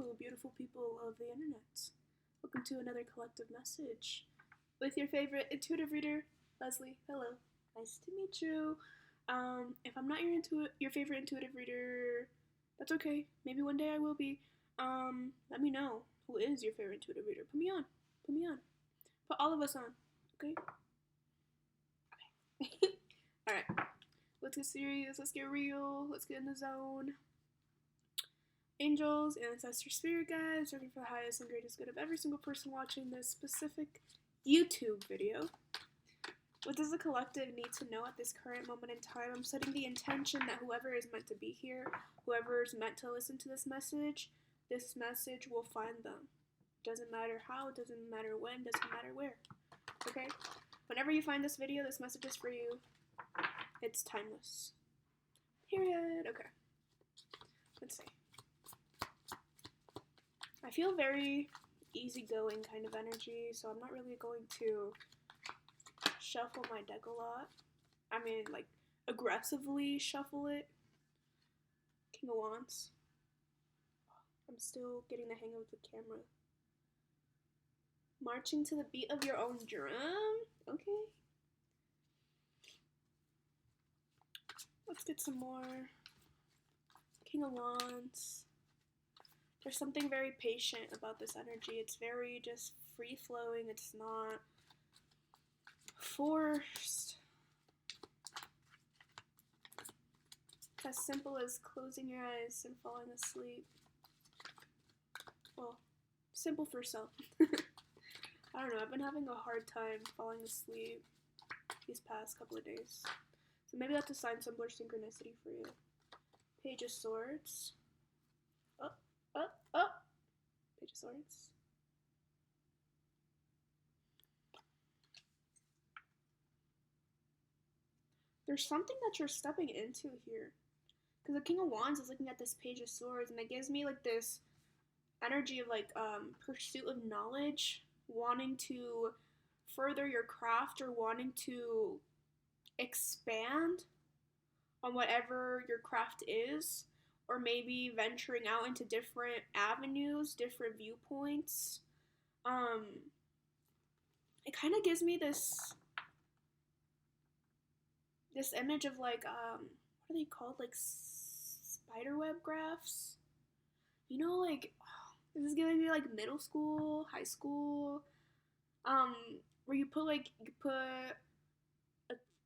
Hello, beautiful people of the internet. Welcome to another collective message with your favorite intuitive reader, Leslie. Hello, nice to meet you. If I'm not your favorite intuitive reader, that's okay. Maybe one day I will be. Let me know who is your favorite intuitive reader. Put me on. Put me on. Put all of us on. Okay. Okay. All right. Let's get serious. Let's get real. Let's get in the zone. Angels, ancestors, spirit guides, working for the highest and greatest good of every single person watching this specific YouTube video. What does the collective need to know at this current moment in time? I'm setting the intention that whoever is meant to be here, whoever is meant to listen to this message will find them. Doesn't matter how, doesn't matter when, doesn't matter where. Okay? Whenever you find this video, this message is for you. It's timeless. Period. Okay. Let's see. I feel very easygoing kind of energy, so I'm not really going to shuffle my deck a lot. I mean, like, aggressively shuffle it. King of Wands. I'm still getting the hang of the camera. Marching to the beat of your own drum? Okay. Let's get some more. King of Wands. There's something very patient about this energy. It's very just free-flowing. It's not forced. It's as simple as closing your eyes and falling asleep. Well, simple for some. I don't know. I've been having a hard time falling asleep these past couple of days. So maybe that's a sign some more synchronicity for you. Page of Swords. Page of Swords. There's something that you're stepping into here. Because the King of Wands is looking at this Page of Swords, and it gives me like this energy of like pursuit of knowledge, wanting to further your craft or wanting to expand on whatever your craft is. Or maybe venturing out into different avenues, different viewpoints. It kind of gives me this image of like, what are they called? Like spiderweb graphs? You know, like, this is giving me like middle school, high school, where you put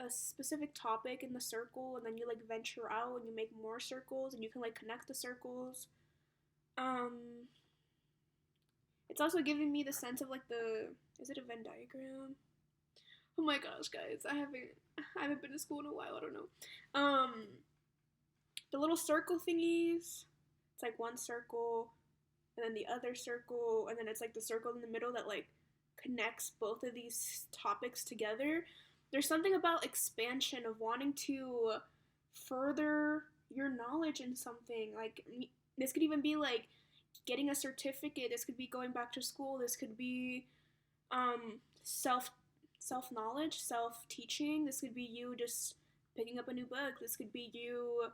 a specific topic in the circle, and then you like venture out and you make more circles and you can like connect the circles. It's also giving me the sense of like is it a Venn diagram? Oh my gosh, guys, I haven't been to school in a while. I don't know. The little circle thingies. It's like one circle and then the other circle, and then it's like the circle in the middle that like connects both of these topics together. There's something about expansion, of wanting to further your knowledge in something. Like, this could even be like getting a certificate. This could be going back to school. This could be self-knowledge, self-teaching. This could be you just picking up a new book. This could be you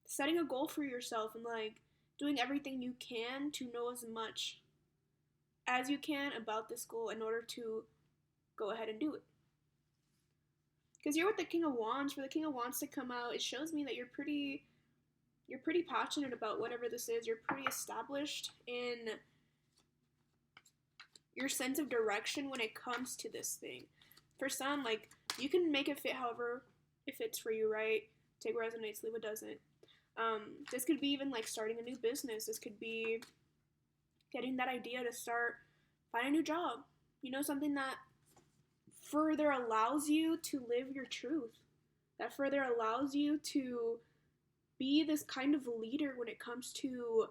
setting a goal for yourself and like doing everything you can to know as much as you can about this goal in order to go ahead and do it. Because you're with the King of Wands. For the King of Wands to come out, it shows me that you're pretty passionate about whatever this is. You're pretty established in your sense of direction when it comes to this thing. For some, like, you can make it fit however it fits for you, right? Take what resonates, leave what doesn't. This could be even like starting a new business. This could be getting that idea to find a new job. You know, something that further allows you to live your truth, that further allows you to be this kind of leader when it comes to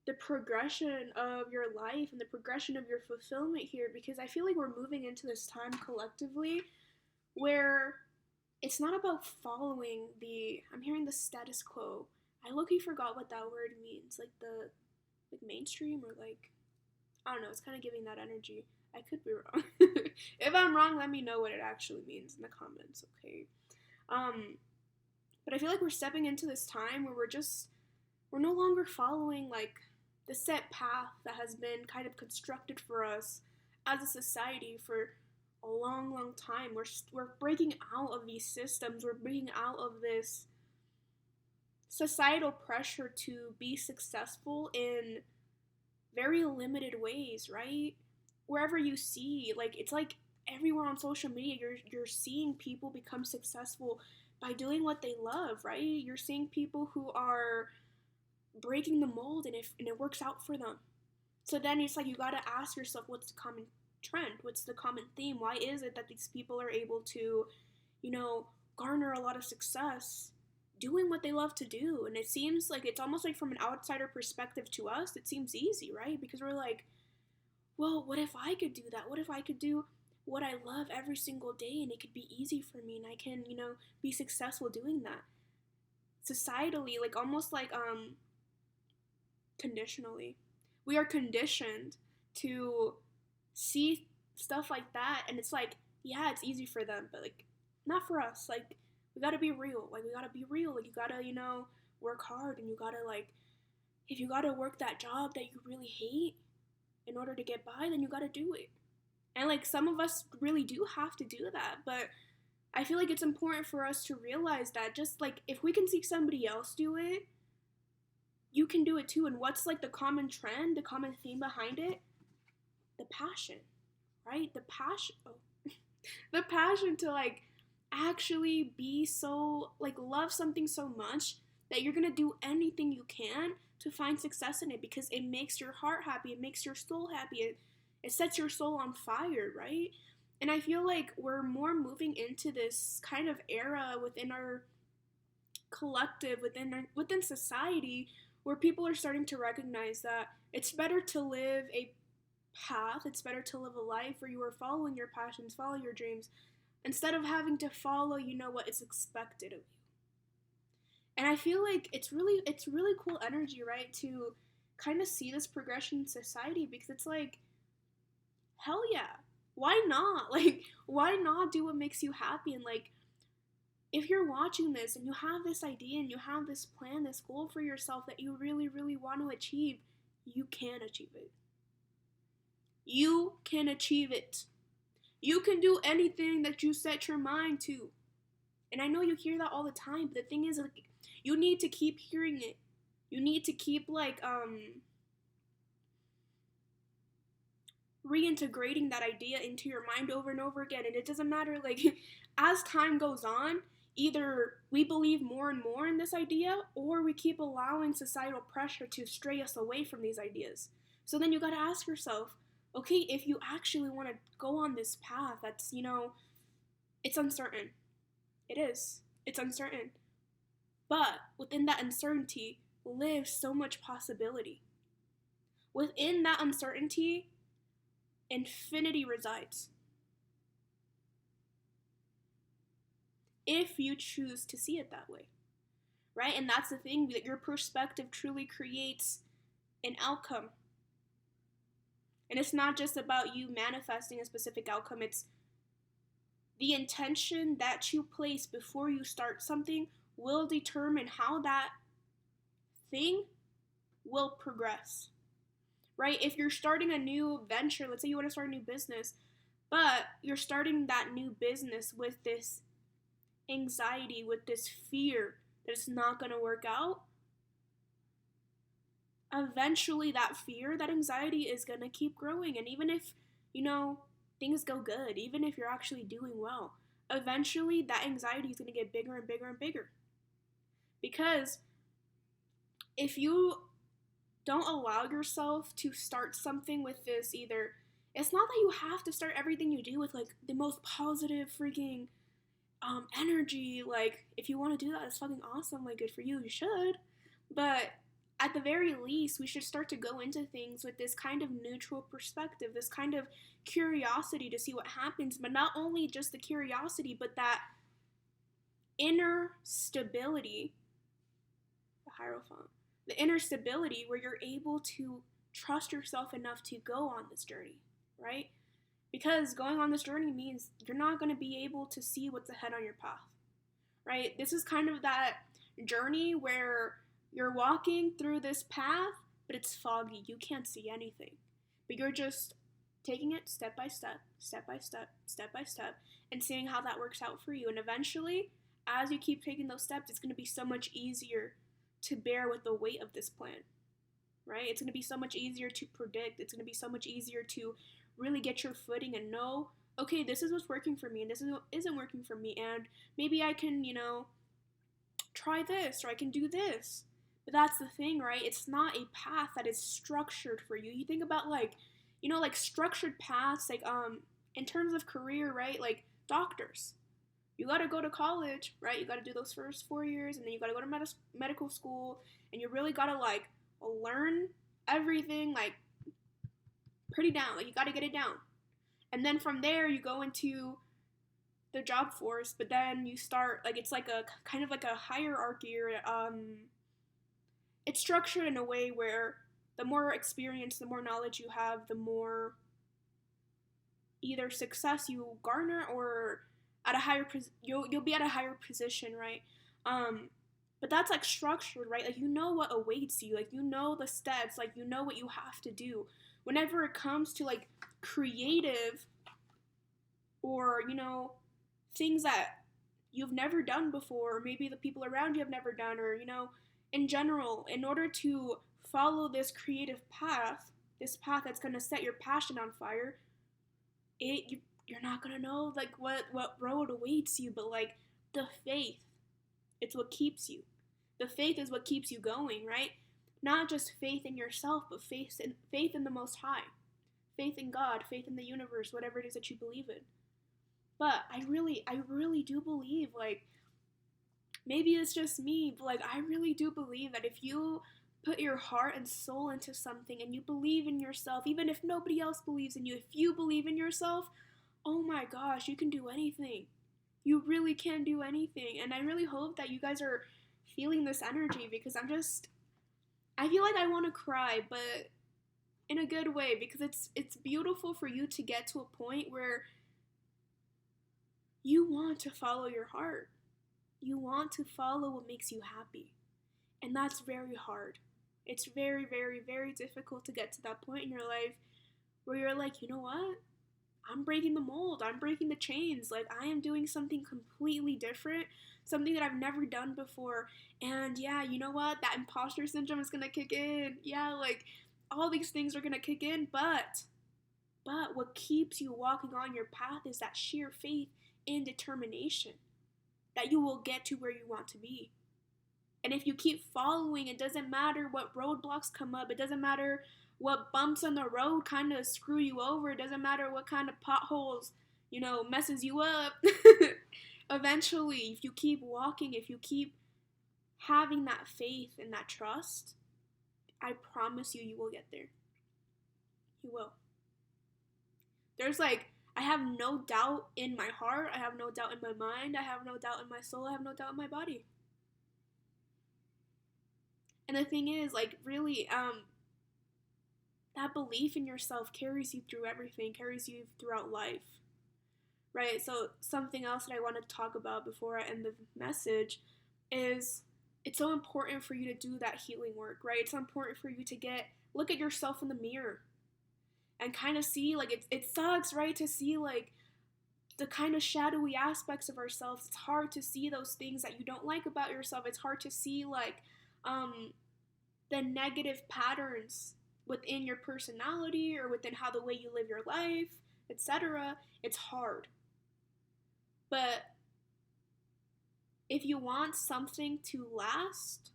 the progression of your life and the progression of your fulfillment here, because I feel like we're moving into this time collectively where it's not about following I'm hearing the status quo. I low-key forgot what that word means, like the mainstream, or like, I don't know, it's kind of giving that energy. I could be wrong. If I'm wrong, let me know what it actually means in the comments, okay? But I feel like we're stepping into this time where we're just we're no longer following like the set path that has been kind of constructed for us as a society for a long, long time. We're breaking out of these systems. We're breaking out of this societal pressure to be successful in very limited ways, right? Wherever you see, like, it's like everywhere on social media, you're seeing people become successful by doing what they love, right? You're seeing people who are breaking the mold, and it works out for them. So then it's like you got to ask yourself, what's the common trend? What's the common theme? Why is it that these people are able to, garner a lot of success doing what they love to do? And it seems like it's almost like from an outsider perspective to us, it seems easy, right? Because we're like, well, what if I could do that? What if I could do what I love every single day and it could be easy for me and I can, be successful doing that? Societally, like almost like conditionally, we are conditioned to see stuff like that, and it's like, yeah, it's easy for them, but like not for us. Like, we gotta be real. Like, you gotta, work hard, and you gotta, like, if you gotta work that job that you really hate in order to get by, then you gotta do it. And like, some of us really do have to do that, but I feel like it's important for us to realize that just like if we can see somebody else do it, you can do it too. And what's like the common trend, the common theme behind it? The passion, right? The passion. Oh. The passion to like actually be so, like, love something so much that you're gonna do anything you can to find success in it because it makes your heart happy, it makes your soul happy, it sets your soul on fire, right? And I feel like we're more moving into this kind of era within our collective, within society, where people are starting to recognize that it's better to live a path, it's better to live a life where you are following your passions, follow your dreams, instead of having to follow, what is expected of you. And I feel like it's really cool energy, right, to kind of see this progression in society, because it's like, hell yeah, why not? Like, why not do what makes you happy? And like, if you're watching this and you have this idea and you have this plan, this goal for yourself that you really, really want to achieve, you can achieve it. You can achieve it. You can do anything that you set your mind to. And I know you hear that all the time, but the thing is, like, you need to keep hearing it. You need to keep, like, reintegrating that idea into your mind over and over again. And it doesn't matter, like, as time goes on, either we believe more and more in this idea, or we keep allowing societal pressure to stray us away from these ideas. So then you gotta ask yourself, okay, if you actually want to go on this path that's, it's uncertain. It is. It's uncertain. But within that uncertainty lives so much possibility. Within that uncertainty, infinity resides. If you choose to see it that way, right? And that's the thing, that your perspective truly creates an outcome. And it's not just about you manifesting a specific outcome, it's the intention that you place before you start something will determine how that thing will progress, right? If you're starting a new venture, let's say you want to start a new business, but you're starting that new business with this anxiety, with this fear that it's not going to work out, eventually that fear, that anxiety is going to keep growing. And even if, things go good, even if you're actually doing well, eventually that anxiety is going to get bigger and bigger and bigger. Because if you don't allow yourself to start something with this, either, it's not that you have to start everything you do with like the most positive freaking energy. Like, if you want to do that, it's fucking awesome, like, good for you, you should. But at the very least, we should start to go into things with this kind of neutral perspective, this kind of curiosity to see what happens, but not only just the curiosity, but that inner stability, the Hierophant, the inner stability where you're able to trust yourself enough to go on this journey, right? Because going on this journey means you're not going to be able to see what's ahead on your path, right? This is kind of that journey where You're walking through this path, but it's foggy. You can't see anything. But you're just taking it step by step, step by step, step by step, and seeing how that works out for you. And eventually, as you keep taking those steps, it's going to be so much easier to bear with the weight of this plan, right? It's going to be so much easier to predict. It's going to be so much easier to really get your footing and know, okay, this is what's working for me and this is what isn't working for me. And maybe I can, try this or I can do this. But that's the thing, right? It's not a path that is structured for you. You think about like structured paths, like in terms of career, right? Like doctors. You gotta go to college, right? You gotta do those first 4 years, and then you gotta go to medical school, and you really gotta like learn everything like pretty down. Like you gotta get it down, and then from there you go into the job force. But then you start like it's like a kind of like a hierarchy, or it's structured in a way where the more experience, the more knowledge you have, the more either success you garner or at a higher you'll be at a higher position, right? But that's like structured, right? Like you know what awaits you, like you know the steps, like you know what you have to do. Whenever it comes to like creative or things that you've never done before, or maybe the people around you have never done, or in general, in order to follow this creative path, this path that's going to set your passion on fire, you're not going to know like what road awaits you, but like the faith, it's what keeps you. The faith is what keeps you going, right? Not just faith in yourself, but faith in the Most High, faith in God, faith in the universe, whatever it is that you believe in. But I really do believe, like, maybe it's just me, but like I really do believe that if you put your heart and soul into something and you believe in yourself, even if nobody else believes in you, if you believe in yourself, oh my gosh, you can do anything. You really can do anything. And I really hope that you guys are feeling this energy, because I feel like I want to cry, but in a good way, because it's beautiful for you to get to a point where you want to follow your heart. You want to follow what makes you happy. And that's very hard. It's very, very, very difficult to get to that point in your life where you're like, you know what? I'm breaking the mold. I'm breaking the chains. Like, I am doing something completely different, something that I've never done before. And yeah, you know what? That imposter syndrome is going to kick in. Yeah, like, all these things are going to kick in. But what keeps you walking on your path is that sheer faith and determination that you will get to where you want to be. And if you keep following, it doesn't matter what roadblocks come up. It doesn't matter what bumps on the road kind of screw you over. It doesn't matter what kind of potholes, messes you up. Eventually, if you keep walking, if you keep having that faith and that trust, I promise you, you will get there. You will. I have no doubt in my heart. I have no doubt in my mind. I have no doubt in my soul. I have no doubt in my body. And the thing is, like, really, that belief in yourself carries you through everything, carries you throughout life, right? So something else that I want to talk about before I end the message is it's so important for you to do that healing work, right? It's so important for you to look at yourself in the mirror and kind of see, like, it sucks, right, to see, like, the kind of shadowy aspects of ourselves. It's hard to see those things that you don't like about yourself. It's hard to see, like, the negative patterns within your personality or within how the way you live your life, etc. It's hard. But if you want something to last,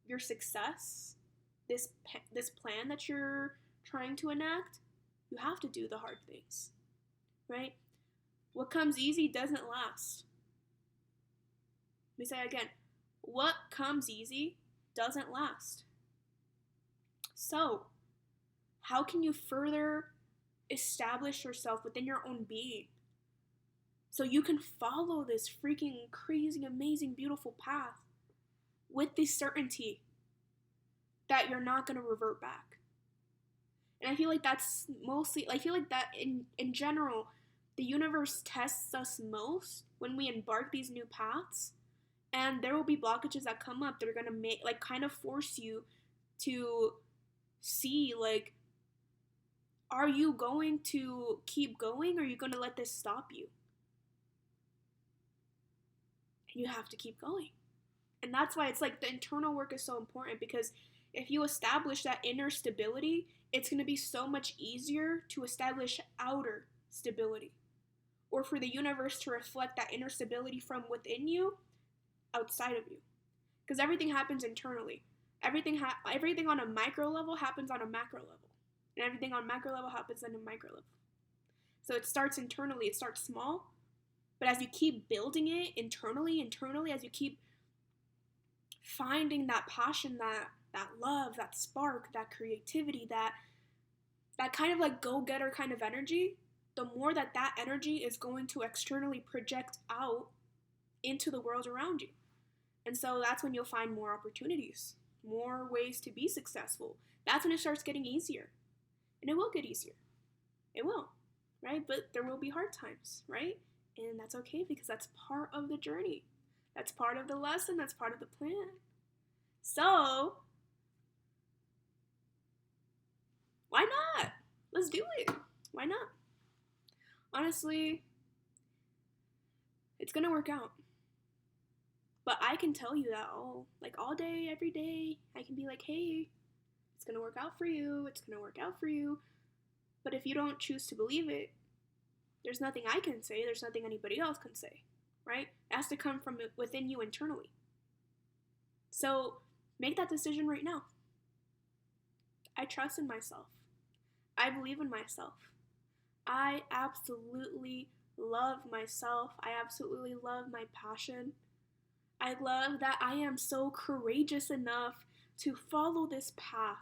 your success, this plan that you're trying to enact, you have to do the hard things, right? What comes easy doesn't last. Let me say it again. What comes easy doesn't last. So, how can you further establish yourself within your own being so you can follow this freaking crazy, amazing, beautiful path with the certainty that you're not going to revert back? And I feel like that's mostly, I feel like that in general, the universe tests us most when we embark these new paths. And there will be blockages that come up that are going to make, like, kind of force you to see, like, are you going to keep going, or are you going to let this stop you? And you have to keep going. And that's why it's like the internal work is so important, because if you establish that inner stability, it's going to be so much easier to establish outer stability, or for the universe to reflect that inner stability from within you outside of you. Because everything happens internally. Everything on a micro level happens on a macro level. And everything on macro level happens on a micro level. So it starts internally. It starts small. But as you keep building it internally, as you keep finding that passion, that love, that spark, that creativity, that kind of like go-getter kind of energy, the more that energy is going to externally project out into the world around you. And so that's when you'll find more opportunities, more ways to be successful. That's when it starts getting easier. And it will get easier. It will, right? But there will be hard times, right? And that's okay, because that's part of the journey. That's part of the lesson. That's part of the plan. So, why not? Let's do it. Why not? Honestly, it's gonna work out. But I can tell you that all day, every day, I can be like, hey, it's gonna work out for you. It's gonna work out for you. But if you don't choose to believe it, there's nothing I can say. There's nothing anybody else can say, right? It has to come from within you internally. So make that decision right now. I trust in myself. I believe in myself. I absolutely love myself. I absolutely love my passion. I love that I am so courageous enough to follow this path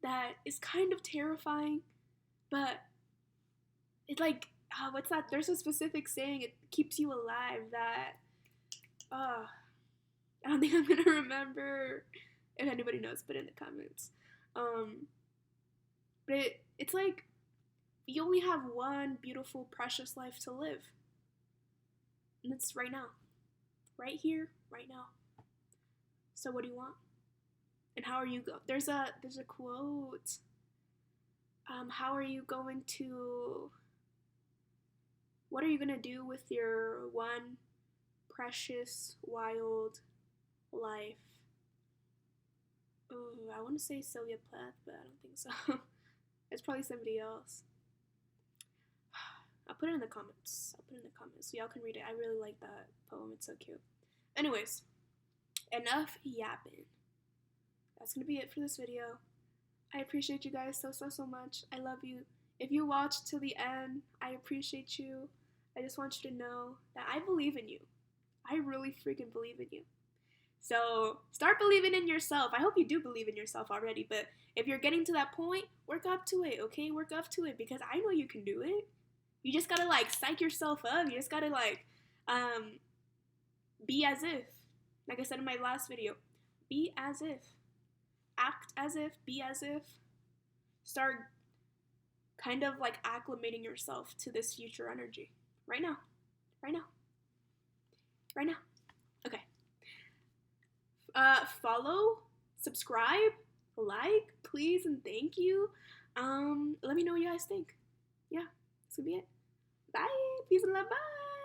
that is kind of terrifying, but it's like, what's that? There's a specific saying, it keeps you alive, that, I don't think I'm gonna remember. If anybody knows, put it in the comments. But it's like, you only have one beautiful, precious life to live. And it's right now. Right here, right now. So what do you want? And how are you there's a quote. How are you going to, what are you gonna do with your one precious, wild life? Ooh, I want to say Sylvia Plath, but I don't think so. It's probably somebody else. I'll put it in the comments. So y'all can read it. I really like that poem. It's so cute. Anyways, enough yapping. That's gonna be it for this video. I appreciate you guys so much. I love you. If you watched to the end, I appreciate you. I just want you to know that I believe in you. I really freaking believe in you. So start believing in yourself. I hope you do believe in yourself already, but if you're getting to that point, work up to it, okay? Work up to it, because I know you can do it. You just gotta like psych yourself up. You just gotta like be as if. Like I said in my last video, be as if. Act as if, be as if. Start kind of like acclimating yourself to this future energy. Right now. Right now. Right now. Okay. Follow, subscribe, like, please, and thank you. Let me know what you guys think. Yeah, that's gonna be it. Bye. Peace and love. Bye.